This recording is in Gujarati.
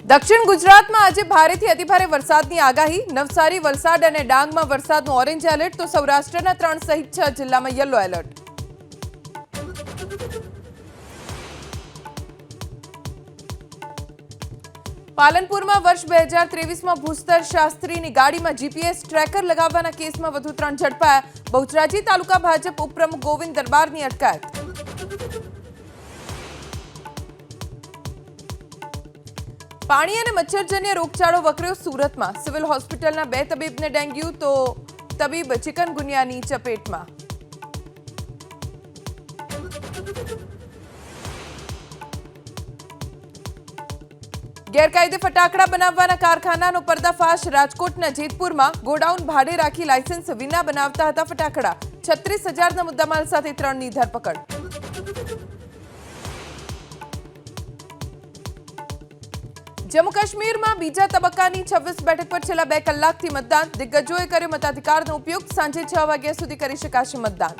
દક્ષિણ ગુજરાતમાં આજે ભારેથી અતિભારે વરસાદની આગાહી। નવસારી, વલસાડ અને ડાંગમાં વરસાદનું ઓરેન્જ એલર્ટ તો સૌરાષ્ટ્રના 3 સહિત 6 જિલ્લામાં યલો એલર્ટ। પાલનપુરમાં વર્ષ 2023માં ભૂસ્તર શાસ્ત્રીની ગાડીમાં જીપીએસ ટ્રેકર લગાવવાના કેસમાં વધુ 3 ઝડપાયા। બહુચરાજી તાલુકા ભાજપ ઉપપ્રમુખ ગોવિંદ દરબારની અટકાયત। પાણી અને મચ્છરજન્ય રોગચાળો વકર્યો સુરતમાં। સિવિલ હોસ્પિટલના 2 તબીબને ડેન્ગ્યુ તો તબીબ ચિકનગુનિયાની ચપેટમાં। ગેરકાયદે ફટાકડા બનાવવાના કારખાનાનો પર્દાફાશ। રાજકોટના જેતપુરમાં ગોડાઉન ભાડે રાખી લાયસન્સ વિના બનાવતા હતા ફટાકડા। 36,000ના મુદ્દામાલ સાથે 3ની ધરપકડ। જમ્મુ કાશ્મીરમાં બીજા તબક્કાની 26 બેઠક પર છેલ્લા 2 કલાકથી મતદાન। દિગ્ગજોએ કર્યો મતાધિકારનો ઉપયોગ। સાંજે 6 વાગ્યા સુધી કરી શકાશે મતદાન।